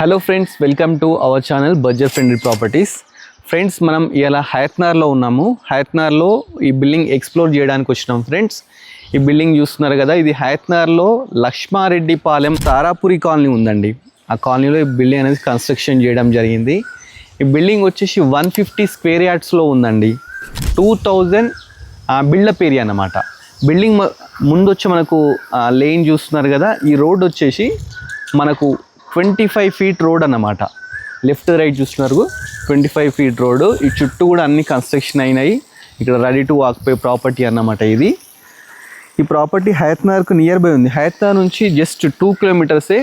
Hello friends, welcome to our channel budget friendly properties. Friends, మనం ఇలా హయత్నార్లో ఉన్నాము. హయత్నార్లో ఈ బిల్డింగ్ ఎక్స్ప్లోర్ చేయడానికి వచ్చినాం. ఫ్రెండ్స్, ఈ బిల్డింగ్ చూస్తున్నారు కదా, ఇది హయత్నార్లో లక్ష్మారెడ్డిపాలెం తారాపురి కాలనీ ఉందండి. ఆ కాలనీలో ఈ బిల్డింగ్ అనేది కన్స్ట్రక్షన్ చేయడం జరిగింది. ఈ బిల్డింగ్ వచ్చేసి 150 స్క్వేర్ యార్డ్స్లో ఉందండి. 2000 బిల్డప్ ఏరియా అన్నమాట. బిల్డింగ్ ముందు వచ్చి మనకు లేన్ చూస్తున్నారు కదా, ఈ రోడ్ వచ్చేసి మనకు 25 ఫీట్ రోడ్ అన్నమాట. లెఫ్ట్ రైట్ చూస్తున్నారు, 25 ఫీట్ రోడ్. ఈ చుట్టూ కూడా అన్ని కన్స్ట్రక్షన్ అయినాయి. ఇక్కడ రెడీ టు ఆక్యుపై ప్రాపర్టీ అన్నమాట ఇది. ఈ ప్రాపర్టీ హయత్నార్కు నియర్ బై ఉంది. హయత్నార్ నుంచి జస్ట్ 2 కిలోమీటర్సే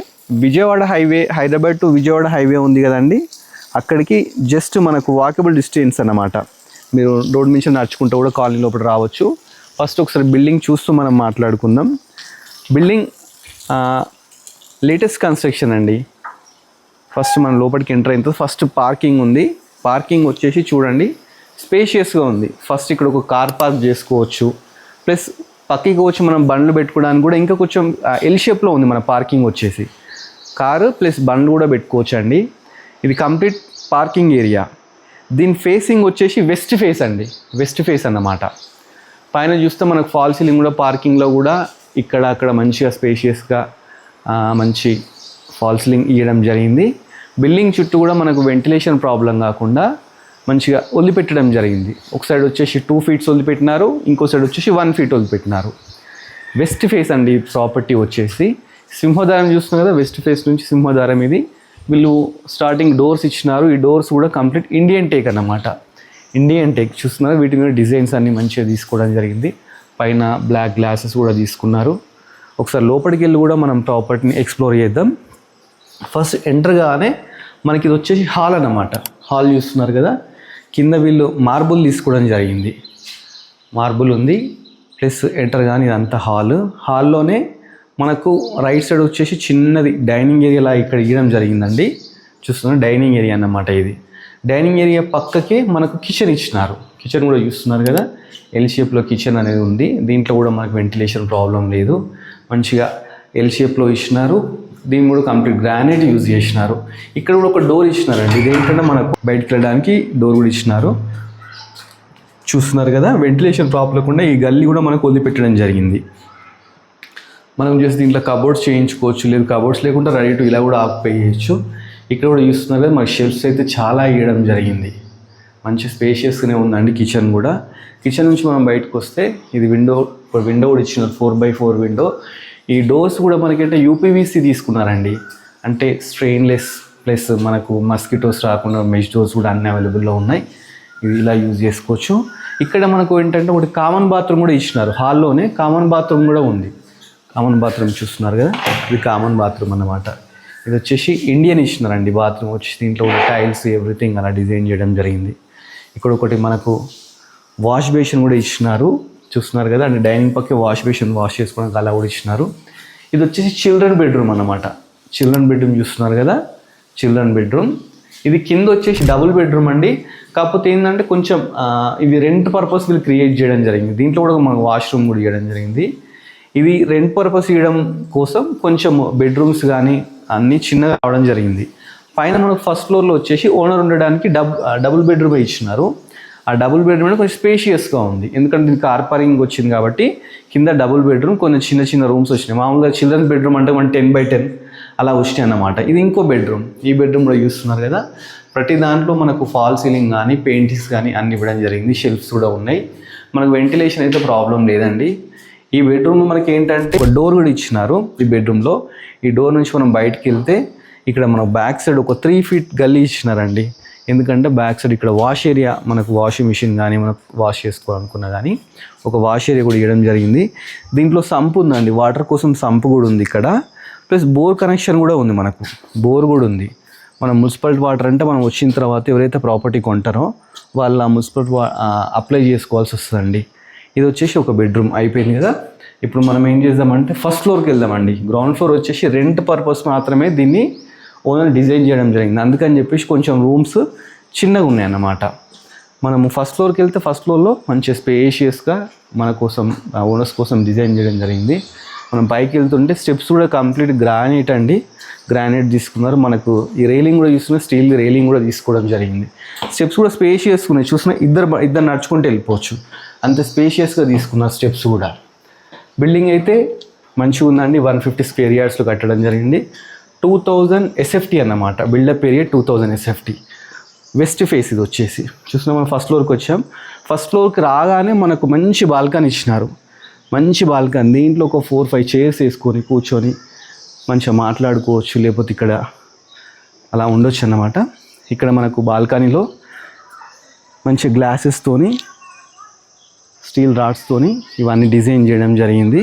Vijayawada highway, Hyderabad to Vijayawada highway ఉంది కదండి, అక్కడికి జస్ట్ మనకు వాకబుల్ డిస్టెన్స్ అన్నమాట. మీరు రోడ్ నుంచి నడుచుకుంటూ కూడా కాలనీ లోపల రావచ్చు. ఫస్ట్ ఒకసారి బిల్డింగ్ చూస్తూ మనం మాట్లాడుకుందాం. బిల్డింగ్ లేటెస్ట్ కన్స్ట్రక్షన్ అండి. ఫస్ట్ మనం లోపలికి ఎంటర్ అయిన తర్వాత ఫస్ట్ పార్కింగ్ ఉంది. పార్కింగ్ వచ్చేసి చూడండి, స్పేషియస్గా ఉంది. ఫస్ట్ ఇక్కడ ఒక కార్ పార్క్ చేసుకోవచ్చు. ప్లస్ పక్కకి వచ్చి మనం బండ్లు పెట్టుకోవడానికి కూడా ఇంకా కొంచెం ఎల్ షేప్లో ఉంది మన పార్కింగ్ వచ్చేసి. కారు ప్లస్ బండ్లు కూడా పెట్టుకోవచ్చు అండి. ఇది కంప్లీట్ పార్కింగ్ ఏరియా. దీని ఫేసింగ్ వచ్చేసి వెస్ట్ ఫేస్ అండి, వెస్ట్ ఫేస్ అన్నమాట. పైన చూస్తే మనకు ఫాల్ సీలింగ్ కూడా పార్కింగ్లో కూడా ఇక్కడ అక్కడ మంచిగా స్పేషియస్గా మంచి ఫాల్ సీలింగ్ ఇవ్వడం జరిగింది. బిల్డింగ్ చుట్టూ కూడా మనకు వెంటిలేషన్ ప్రాబ్లం కాకుండా మంచిగా వదిలిపెట్టడం జరిగింది. ఒక సైడ్ వచ్చేసి 2 ఫీట్స్ వదిలిపెట్టినారు, ఇంకో సైడ్ వచ్చేసి 1 ఫీట్ వదిలిపెట్టినారు. వెస్ట్ ఫేస్ అండి ప్రాపర్టీ వచ్చేసి. సింహద్వారం చూస్తున్నారు కదా, వెస్ట్ ఫేస్ నుంచి సింహద్వారం ఇది. వీళ్ళు స్టార్టింగ్ డోర్స్ ఇచ్చినారు. ఈ డోర్స్ కూడా కంప్లీట్ ఇండియన్ టేక్ అన్నమాట. ఇండియన్ టేక్ చూస్తున్నారు. వీటి మీద డిజైన్స్ అన్నీ మంచిగా తీసుకోవడం జరిగింది. పైన బ్లాక్ గ్లాసెస్ కూడా తీసుకున్నారు. ఒకసారి లోపలికి వెళ్ళి కూడా మనం ప్రాపర్టీని ఎక్స్ప్లోర్ చేద్దాం. ఫస్ట్ ఎంటర్ కాగానే మనకి ఇది వచ్చేసి హాల్ అన్నమాట. హాల్ చూస్తున్నారు కదా, కింద వీళ్ళు మార్బుల్ తీసుకోవడం జరిగింది. మార్బుల్ ఉంది. ప్లస్ ఎంటర్ కానీ ఇదంతా హాల్లోనే మనకు రైట్ సైడ్ వచ్చేసి చిన్నది డైనింగ్ ఏరియాలా ఇక్కడ ఇవ్వడం జరిగిందండి. చూస్తున్నారు, డైనింగ్ ఏరియా అన్నమాట ఇది. డైనింగ్ ఏరియా పక్కకే మనకు కిచెన్ ఇచ్చినారు. కిచెన్ కూడా చూస్తున్నారు కదా, ఎల్ షేప్లో కిచెన్ అనేది ఉంది. దీంట్లో కూడా మనకు వెంటిలేషన్ ప్రాబ్లం లేదు. మంచిగా ఎల్ షేప్లో ఇచ్చినారు. దీన్ని కూడా కంప్లీట్ గ్రానైట్ యూజ్ చేసినారు. ఇక్కడ కూడా ఒక డోర్ ఇచ్చినారండి. ఇదేంటంటే మనకు బయటకు వెళ్ళడానికి డోర్ కూడా ఇచ్చినారు. చూస్తున్నారు కదా, వెంటిలేషన్ ప్రాబ్లం లేకుండా ఈ గల్లీ కూడా మనకు వదిలిపెట్టడం జరిగింది. మనం జస్ట్ దీంట్లో కబోర్డ్స్ చేయించుకోవచ్చు, లేదు కబోర్డ్స్ లేకుండా రెడీ టు ఇలా కూడా ఆక్యుపై చేయొచ్చు. ఇక్కడ కూడా చూస్తున్నారు కదా, మనకి షెల్ఫ్స్ అయితే చాలా ఇవ్వడం జరిగింది. మంచి స్పేషియస్గానే ఉందండి కిచెన్ కూడా. కిచెన్ నుంచి మనం బయటకు వస్తే ఇది విండో కూడా ఇచ్చినారు, 4x4 విండో. ఈ డోర్స్ కూడా మనకంటే యూపీవీసీ తీసుకున్నారండి. అంటే స్ట్రెయిన్లెస్ ప్లస్ మనకు మస్కిటోస్ రాకుండా మెష్ డోర్స్ కూడా అన్నీ అవైలబుల్లో ఉన్నాయి. ఇవి ఇలా యూజ్ చేసుకోవచ్చు. ఇక్కడ మనకు ఏంటంటే ఒకటి కామన్ బాత్రూమ్ కూడా ఇచ్చినారు. హాల్లోనే కామన్ బాత్రూమ్ కూడా ఉంది. కామన్ బాత్రూమ్ చూస్తున్నారు కదా, ఇది కామన్ బాత్రూమ్ అన్నమాట. ఇది వచ్చేసి ఇండియన్ ఇచ్చినారండి బాత్రూమ్ వచ్చేసి. దీంట్లో కూడా టైల్స్ ఎవ్రీథింగ్ అలా డిజైన్ చేయడం జరిగింది. ఇక్కడ ఒకటి మనకు వాష్ బేసిన్ కూడా ఇచ్చినారు. చూస్తున్నారు కదా, అంటే డైనింగ్ పక్కే వాష్ బేసిన్ వాష్ చేసుకోవడానికి అలా కూడా ఇచ్చినారు. ఇది వచ్చేసి చిల్డ్రన్ బెడ్రూమ్ అన్నమాట. చిల్డ్రన్ బెడ్రూమ్ చూస్తున్నారు కదా, చిల్డ్రన్ బెడ్రూమ్. ఇది కింద వచ్చేసి డబుల్ బెడ్రూమ్ అండి. కాకపోతే ఏంటంటే కొంచెం ఇది రెంట్ పర్పస్ వీళ్ళు క్రియేట్ చేయడం జరిగింది. దీంట్లో కూడా మనకు వాష్రూమ్ కూడా ఇవ్వడం జరిగింది. ఇది రెంట్ పర్పస్ ఇవ్వడం కోసం కొంచెం బెడ్రూమ్స్ కానీ అన్నీ చిన్నగా రావడం జరిగింది. పైన మనకు ఫస్ట్ ఫ్లోర్లో వచ్చేసి ఓనర్ ఉండడానికి డబుల్ బెడ్రూమ్ ఇచ్చినారు. ఆ డబుల్ బెడ్రూమ్ కొంచెం స్పేషియస్గా ఉంది, ఎందుకంటే దీనికి కార్ పార్కింగ్ వచ్చింది కాబట్టి. కింద డబుల్ బెడ్రూమ్, కొన్ని చిన్న చిన్న రూమ్స్ వచ్చినాయి. మామూలుగా చిల్డ్రన్ బెడ్రూమ్ అంటే 10x10 అలా వచ్చినాయి అన్నమాట. ఇది ఇంకో బెడ్రూమ్. ఈ బెడ్రూమ్లో చూస్తున్నారు కదా, ప్రతి దాంట్లో మనకు ఫాల్ సీలింగ్ కానీ పెయింటింగ్స్ కానీ అన్ని ఇవ్వడం జరిగింది. షెల్ఫ్స్ కూడా ఉన్నాయి. మనకు వెంటిలేషన్ అయితే ప్రాబ్లం లేదండి. ఈ బెడ్రూమ్లో మనకి ఏంటంటే ఒక డోర్ కూడా ఇచ్చినారు. ఈ బెడ్రూమ్లో ఈ డోర్ నుంచి మనం బయటికి వెళ్తే ఇక్కడ మనం బ్యాక్ సైడ్ ఒక 3 ఫీట్ గల్లీ ఇచ్చినారండి. ఎందుకంటే బ్యాక్ సైడ్ ఇక్కడ వాష్ ఏరియా, మనకు వాషింగ్ మిషన్ కానీ మనకు వాష్ చేసుకోవాలనుకున్నా కానీ ఒక వాష్ ఏరియా కూడా ఇవ్వడం జరిగింది. దీంట్లో సంపు ఉందండి, వాటర్ కోసం సంపు కూడా ఉంది ఇక్కడ. ప్లస్ బోర్ కనెక్షన్ కూడా ఉంది, మనకు బోర్ కూడా ఉంది. మనం మున్సిపాలిటీ వాటర్ అంటే మనం వచ్చిన తర్వాత ఎవరైతే ప్రాపర్టీ కొంటారో వాళ్ళు ఆ మున్సిపాలిటీ అప్లై చేసుకోవాల్సి వస్తుందండి. ఇది వచ్చేసి ఒక బెడ్రూమ్ అయిపోయింది కదా. ఇప్పుడు మనం ఏం చేద్దామంటే ఫస్ట్ ఫ్లోర్కి వెళ్దామండి. గ్రౌండ్ ఫ్లోర్ వచ్చేసి రెంట్ పర్పస్ మాత్రమే దీన్ని ఓనర్ డిజైన్ చేయడం జరిగింది. అందుకని చెప్పేసి కొంచెం రూమ్స్ చిన్నగా ఉన్నాయన్నమాట. మనము ఫస్ట్ ఫ్లోర్కి వెళ్తే ఫస్ట్ ఫ్లోర్లో మంచి స్పేషియస్గా మన కోసం ఓనర్స్ కోసం డిజైన్ చేయడం జరిగింది. మనం పైకి వెళ్తుంటే స్టెప్స్ కూడా కంప్లీట్ గ్రానైట్ అండి, గ్రానైట్ తీసుకున్నారు. మనకు ఈ రైలింగ్ కూడా చూస్తున్నా, స్టీల్ రైలింగ్ కూడా తీసుకోవడం జరిగింది. స్టెప్స్ కూడా స్పేషియస్గా ఉన్నాయి, చూసిన ఇద్దరు నడుచుకుంటూ వెళ్ళిపోవచ్చు, అంత స్పేషియస్గా తీసుకున్నారు స్టెప్స్ కూడా. బిల్డింగ్ అయితే మంచిగా ఉందండి, 150 స్క్వేర్ యార్డ్స్లో కట్టడం జరిగింది. 2000 SFT అన్నమాట, built up area 2000 SFT. West face ఇది వచ్చేసి చూసినా మనం ఫస్ట్ ఫ్లోర్కి వచ్చాం. ఫస్ట్ ఫ్లోర్కి రాగానే మనకు మంచి బాల్కనీ ఇచ్చినారు, మంచి బాల్కనీ. దీంట్లో ఒక 4-5 చైర్స్ వేసుకొని కూర్చొని మంచిగా మాట్లాడుకోవచ్చు, లేకపోతే ఇక్కడ అలా ఉండొచ్చు అన్నమాట. ఇక్కడ మనకు బాల్కనీలో మంచి గ్లాసెస్తోని, స్టీల్ రాడ్స్తోని ఇవన్నీ డిజైన్ చేయడం జరిగింది.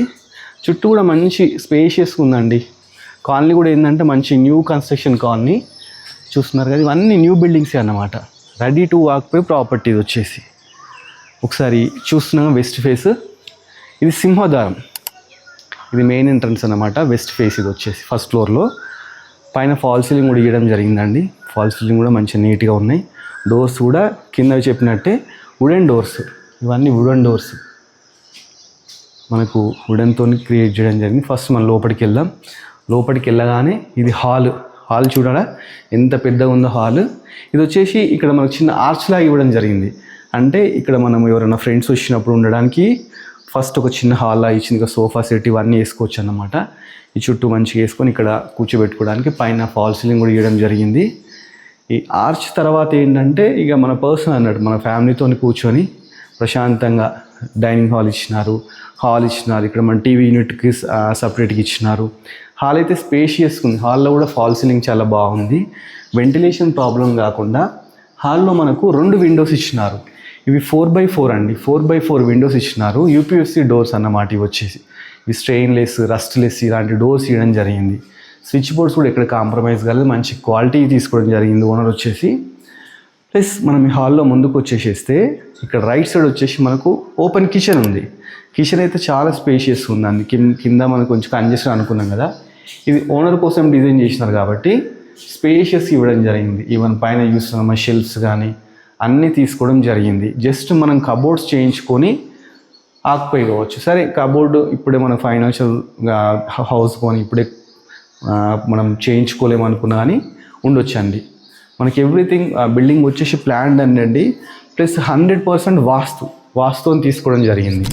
చుట్టూ కూడా మంచి స్పేషియస్గా ఉందండి. కాలనీ కూడా ఏంటంటే మంచి న్యూ కన్స్ట్రక్షన్ కాలనీ చూస్తున్నారు కదా, ఇవన్నీ న్యూ బిల్డింగ్సే అన్నమాట, రెడీ టు వాక్పై ప్రాపర్టీ ఇది వచ్చేసి. ఒకసారి చూస్తున్నాం వెస్ట్ ఫేస్, ఇది సింహద్వారం, ఇది మెయిన్ ఎంట్రన్స్ అన్నమాట. వెస్ట్ ఫేస్ ఇది వచ్చేసి ఫస్ట్ ఫ్లోర్లో. పైన ఫాల్ సీలింగ్ కూడా ఇవ్వడం జరిగిందండి, ఫాల్ సీలింగ్ కూడా మంచిగా నీట్గా ఉన్నాయి. డోర్స్ కూడా కింద చెప్పినట్టే వుడెన్ డోర్స్, ఇవన్నీ వుడెన్ డోర్స్ మనకు వుడెన్తో క్రియేట్ చేయడం జరిగింది. ఫస్ట్ మనం లోపలికి వెళ్దాం. లోపలికి వెళ్ళగానే ఇది హాల్ చూడాలా ఎంత పెద్దగా ఉందో హాల్. ఇది వచ్చేసి ఇక్కడ మనకు చిన్న ఆర్చ్లా ఇవ్వడం జరిగింది, అంటే ఇక్కడ మనం ఎవరైనా ఫ్రెండ్స్ వచ్చినప్పుడు ఉండడానికి ఫస్ట్ ఒక చిన్న హాల్లా ఇచ్చింది. సోఫా సెట్ ఇవన్నీ వేసుకోవచ్చు అన్నమాట. ఈ చుట్టూ మంచిగా వేసుకొని ఇక్కడ కూర్చోబెట్టుకోవడానికి పైన ఫాల్ సీలింగ్ కూడా ఇవ్వడం జరిగింది. ఈ ఆర్చ్ తర్వాత ఏంటంటే ఇక మన పర్సన్ అన్నట్టు మన ఫ్యామిలీతో కూర్చొని ప్రశాంతంగా డైనింగ్ హాల్ ఇచ్చినారు, ఇక్కడ మన టీవీ యూనిట్కి సపరేట్గా ఇచ్చినారు. హాల్ అయితే స్పేషియస్గా ఉంది, హాల్లో కూడా ఫాల్ సీలింగ్ చాలా బాగుంది. వెంటిలేషన్ ప్రాబ్లం కాకుండా హాల్లో మనకు 2 విండోస్ ఇచ్చినారు. ఇవి 4x4 అండి, 4x4 విండోస్ ఇచ్చినారు. UPVC డోర్స్ అన్నమాట ఇవి వచ్చేసి. ఇవి స్ట్రెయిన్లెస్, రస్ట్లెస్ ఇలాంటి డోర్స్ ఇవ్వడం జరిగింది. స్విచ్ బోర్డ్స్ కూడా ఎక్కడ కాంప్రమైజ్ కాలేదు, మంచి క్వాలిటీ తీసుకోవడం జరిగింది ఓనర్ వచ్చేసి. ప్లస్ మనం ఈ హాల్లో ముందుకు వచ్చేసేస్తే ఇక్కడ రైట్ సైడ్ వచ్చేసి మనకు ఓపెన్ కిచెన్ ఉంది. కిచెన్ అయితే చాలా స్పేషియస్ ఉంది, అందుకే కింద మనకు కొంచెం కంజెషన్ అనుకున్నాం కదా, ఇది ఓనర్ కోసం డిజైన్ చేసినారు కాబట్టి స్పేషియస్ ఇవ్వడం జరిగింది. ఈవెన్ పైన చూస్తున్న షెల్ఫ్స్ కానీ అన్నీ తీసుకోవడం జరిగింది. జస్ట్ మనం కబోర్డ్స్ చేయించుకొని ఆక్యుపై కావచ్చు. సరే కబోర్డు ఇప్పుడే మన ఫైనాన్షియల్గా హౌస్ కొని ఇప్పుడే మనం చేయించుకోలేమనుకున్నా కానీ ఉండొచ్చండి. మనకి ఎవ్రీథింగ్ బిల్డింగ్ వచ్చేసి ప్లాన్డ్ అండి, ప్లస్ 100% వాస్తుని తీసుకోవడం జరిగింది.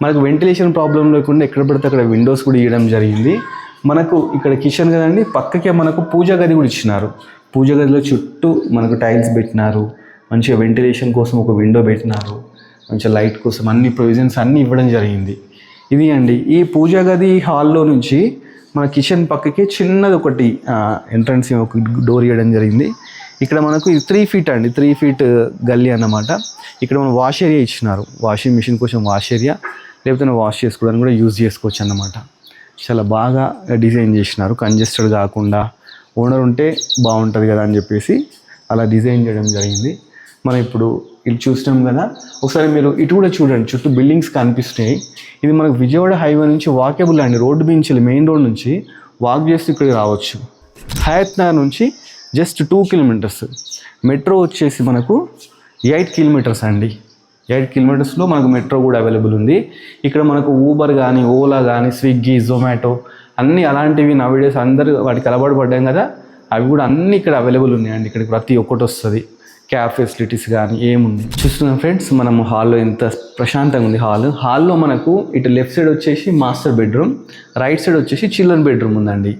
మనకు వెంటిలేషన్ ప్రాబ్లం లేకుండా ఎక్కడ పడితే అక్కడ విండోస్ కూడా ఇవ్వడం జరిగింది. మనకు ఇక్కడ కిచెన్ కదండి, పక్కకే మనకు పూజా గది కూడా ఇచ్చినారు. పూజా గదిలో చుట్టూ మనకు టైల్స్ పెట్టినారు, మంచిగా వెంటిలేషన్ కోసం ఒక విండో పెట్టినారు, మంచిగా లైట్ కోసం అన్ని ప్రొవిజన్స్ అన్నీ ఇవ్వడం జరిగింది. ఇది అండి ఈ పూజా గది హాల్లో నుంచి మన కిచెన్ పక్కకి చిన్నది ఒకటి ఎంట్రన్స్ ఒక డోర్ ఇవ్వడం జరిగింది. ఇక్కడ మనకు 3 feet అండి, 3 feet గల్లీ అన్నమాట. ఇక్కడ మనం వాష్ ఏరియా ఇచ్చినారు, వాషింగ్ మిషన్ కోసం వాష్ ఏరియా, లేకపోతే వాష్ చేసుకోవడానికి కూడా యూజ్ చేసుకోవచ్చు అన్నమాట. చాలా బాగా డిజైన్ చేసినారు, కంజెస్టెడ్ కాకుండా ఓనర్ ఉంటే బాగుంటుంది కదా అని చెప్పేసి అలా డిజైన్ చేయడం జరిగింది. మనం ఇప్పుడు ఇది చూసినాం కదా, ఒకసారి మీరు ఇటు కూడా చూడండి, చుట్టూ బిల్డింగ్స్ కనిపిస్తాయి. ఇది మనకు విజయవాడ హైవే నుంచి వాకేబుల్ అండి, రోడ్డు నుంచి మెయిన్ రోడ్ నుంచి వాక్ చేసి ఇక్కడికి రావచ్చు. హయత్ నగర్ నుంచి జస్ట్ 2 kilometers. మెట్రో వచ్చేసి మనకు 8 kilometers అండి, 8 kilometersలో మనకు మెట్రో కూడా అవైలబుల్ ఉంది. ఇక్కడ మనకు ఊబర్ కానీ, ఓలా కానీ, స్విగ్గీ, జొమాటో అన్నీ అలాంటివి నవేడేస్ అందరూ వాటికి అలవాటు పడ్డాం కదా, అవి కూడా అన్నీ ఇక్కడ అవైలబుల్ ఉన్నాయండి. ఇక్కడికి ప్రతి ఒక్కటి వస్తుంది, క్యాబ్ ఫెసిలిటీస్ కానీ ఏముంది. చూస్తున్నాం ఫ్రెండ్స్ మనం హాల్లో ఎంత ప్రశాంతంగా ఉంది. హాల్లో మనకు ఇటు లెఫ్ట్ సైడ్ వచ్చేసి మాస్టర్ బెడ్రూమ్, రైట్ సైడ్ వచ్చేసి చిల్డ్రన్ బెడ్రూమ్ ఉందండి.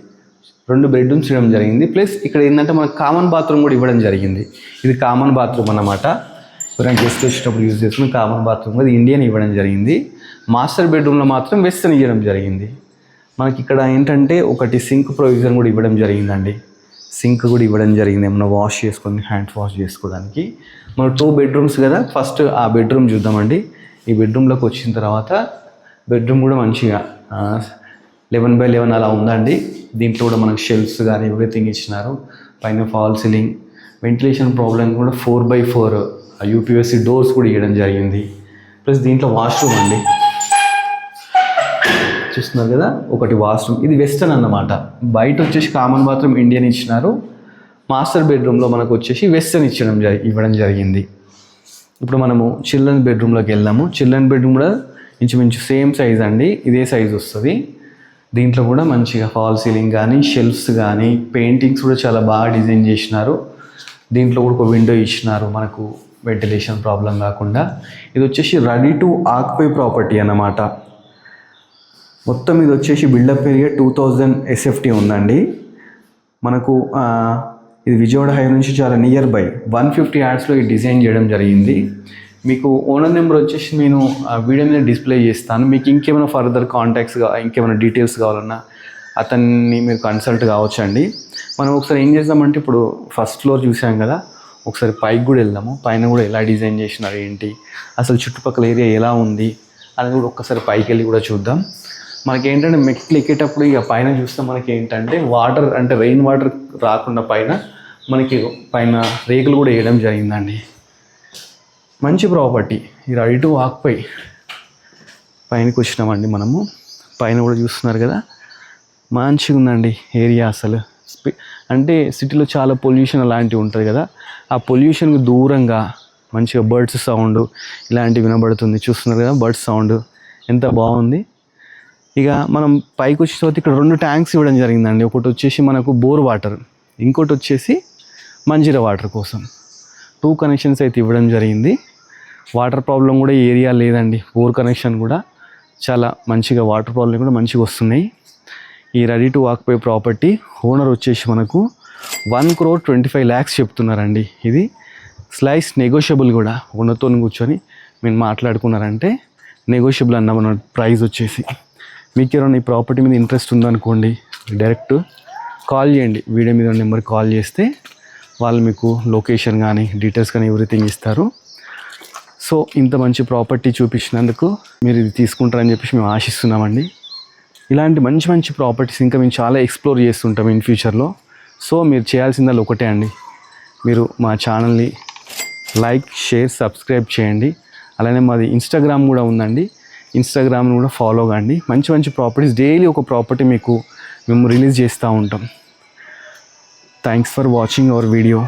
2 bedrooms ఇవ్వడం జరిగింది. ప్లస్ ఇక్కడ ఏంటంటే మనకు కామన్ బాత్రూమ్ కూడా ఇవ్వడం జరిగింది. ఇది కామన్ బాత్రూమ్ అన్నమాట, ఎవరైనా గెస్ట్ వచ్చేటప్పుడు యూజ్ చేసుకుని కామన్ బాత్రూమ్ అది ఇండియన్ ఇవ్వడం జరిగింది. మాస్టర్ బెడ్రూమ్లో మాత్రం వెస్టర్న్ ఇవ్వడం జరిగింది. మనకి ఇక్కడ ఏంటంటే ఒకటి సింక్ ప్రొవిజన్ కూడా ఇవ్వడం జరిగిందండి, సింక్ కూడా ఇవ్వడం జరిగింది ఏమన్నా వాష్ చేసుకొని హ్యాండ్స్ వాష్ చేసుకోవడానికి. మనం 2 bedrooms కదా, ఫస్ట్ ఆ బెడ్రూమ్ చూద్దామండి. ఈ బెడ్రూమ్లోకి వచ్చిన తర్వాత బెడ్రూమ్ కూడా మంచిగా 11x11 అలా ఉందండి. దీంట్లో కూడా మనకు షెల్ఫ్స్ కానీ ఎవ్రీథింగ్ ఇచ్చినారు. పైన ఫాల్ సీలింగ్, వెంటిలేషన్ ప్రాబ్లం కూడా 4x4 UPVC డోర్స్ కూడా ఇవ్వడం జరిగింది. ప్లస్ దీంట్లో వాష్రూమ్ అండి, చూస్తున్నారు కదా ఒకటి వాష్రూమ్. ఇది వెస్టర్న్ అన్నమాట. బయట వచ్చేసి కామన్ బాత్రూమ్ ఇండియన్ ఇచ్చినారు, మాస్టర్ బెడ్రూమ్లో మనకు వచ్చేసి వెస్టర్న్ ఇవ్వడం జరిగింది. ఇప్పుడు మనము చిల్డ్రన్ బెడ్రూమ్లోకి వెళ్దాము. చిల్డ్రన్ బెడ్రూమ్ కూడా ఇంచుమించు సేమ్ సైజ్ అండి, ఇదే సైజ్ వస్తుంది. దీంట్లో కూడా మంచిగా ఫాల్ సీలింగ్ కానీ షెల్ఫ్స్ కానీ పెయింటింగ్స్ కూడా చాలా బాగా డిజైన్ చేసినారు. దీంట్లో కూడా ఒక విండో ఇచ్చినారు మనకు వెంటిలేషన్ ప్రాబ్లం కాకుండా. ఇది వచ్చేసి రెడీ టు ఆక్యుపై ప్రాపర్టీ అన్నమాట. మొత్తం ఇది వచ్చేసి బిల్డప్ ఏరియా 2000 SFT ఉందండి మనకు. ఇది విజయవాడ హైవే నుంచి చాలా నియర్ బై 150 యార్డ్స్లో ఈ డిజైన్ చేయడం జరిగింది. మీకు ఓనర్ నెంబర్ వచ్చేసి నేను వీడియో మీద డిస్ప్లే చేస్తాను. మీకు ఇంకేమైనా ఫర్దర్ కాంటాక్ట్స్ ఇంకేమైనా డీటెయిల్స్ కావాలన్నా అతన్ని మీరు కన్సల్ట్ కావచ్చండి. మనం ఒకసారి ఏం చేద్దామంటే ఇప్పుడు ఫస్ట్ ఫ్లోర్ చూసాం కదా, ఒకసారి పైకి కూడా వెళ్దాము. పైన కూడా ఎలా డిజైన్ చేసినారు ఏంటి, అసలు చుట్టుపక్కల ఏరియా ఎలా ఉంది అనేది కూడా ఒక్కసారి పైకి వెళ్ళి కూడా చూద్దాం. మనకి ఏంటంటే మెట్లు ఎక్కేటప్పుడు ఇక పైన చూస్తే మనకి ఏంటంటే వాటర్ అంటే రెయిన్ వాటర్ రాకుండా మనకి పైన రేకులు కూడా వేయడం జరిగిందండి. మంచి ప్రాపర్టీ. ఈ రెడీ టు ఆక్యుపై పైనకి వచ్చినామండి మనము. పైన కూడా చూస్తున్నారు కదా, మంచిగా ఉందండి ఏరియా. అసలు అంటే సిటీలో చాలా పొల్యూషన్ అలాంటివి ఉంటుంది కదా, ఆ పొల్యూషన్కి దూరంగా మంచిగా బర్డ్స్ సౌండ్ ఇలాంటివి వినబడుతుంది. చూస్తున్నారు కదా బర్డ్స్ సౌండ్ ఎంత బాగుంది. ఇక మనం పైకి వచ్చిన తర్వాత ఇక్కడ 2 ట్యాంక్స్ ఇవ్వడం జరిగిందండి. ఒకటి వచ్చేసి మనకు బోర్ వాటర్, ఇంకోటి వచ్చేసి మంజీరా వాటర్ కోసం 2 కనెక్షన్స్ అయితే ఇవ్వడం జరిగింది. వాటర్ ప్రాబ్లం కూడా ఈ ఏరియా లేదండి. బోర్ కనెక్షన్ కూడా చాలా మంచిగా, వాటర్ ప్రాబ్లం కూడా మంచిగా వస్తున్నాయి. ఈ ready to occupy property owner వచ్చేసి మనకు 1,25 lakhs చెప్తున్నారండి. ఇది స్లైస్ నెగోషియబుల్ కూడా. ఓనర్తో కూర్చొని మీరు మాట్లాడుకున్నారంటే నెగోషియబుల్ అన్న మన ప్రైస్ వచ్చేసి. మీకు ఎవరైనా ఈ ప్రాపర్టీ మీద ఇంట్రెస్ట్ ఉందనుకోండి, డైరెక్ట్ కాల్ చేయండి. వీడియో మీద నెంబర్ కాల్ చేస్తే వాళ్ళు మీకు లొకేషన్ కానీ డీటెయిల్స్ కానీ ఎవ్రీథింగ్ ఇస్తారు. సో ఇంత మంచి ప్రాపర్టీ చూపించినందుకు మీరు ఇది తీసుకుంటారని చెప్పేసి మేము ఆశిస్తున్నామండి. ఇలాంటి మంచి మంచి ప్రాపర్టీస్ ఇంకా మేము చాలా ఎక్స్ప్లోర్ చేస్తుంటాం ఇన్ ఫ్యూచర్లో. సో మీరు చేయాల్సిందల్లా ఒకటే అండి, మీరు మా ఛానల్ని లైక్, షేర్, సబ్స్క్రైబ్ చేయండి. అలానే మాది ఇన్స్టాగ్రామ్ కూడా ఉందండి, ఇన్స్టాగ్రామ్ని కూడా ఫాలో కండి. మంచి మంచి ప్రాపర్టీస్ డైలీ ఒక ప్రాపర్టీ మేము రిలీజ్ చేస్తూ ఉంటాం. Thanks for watching our video.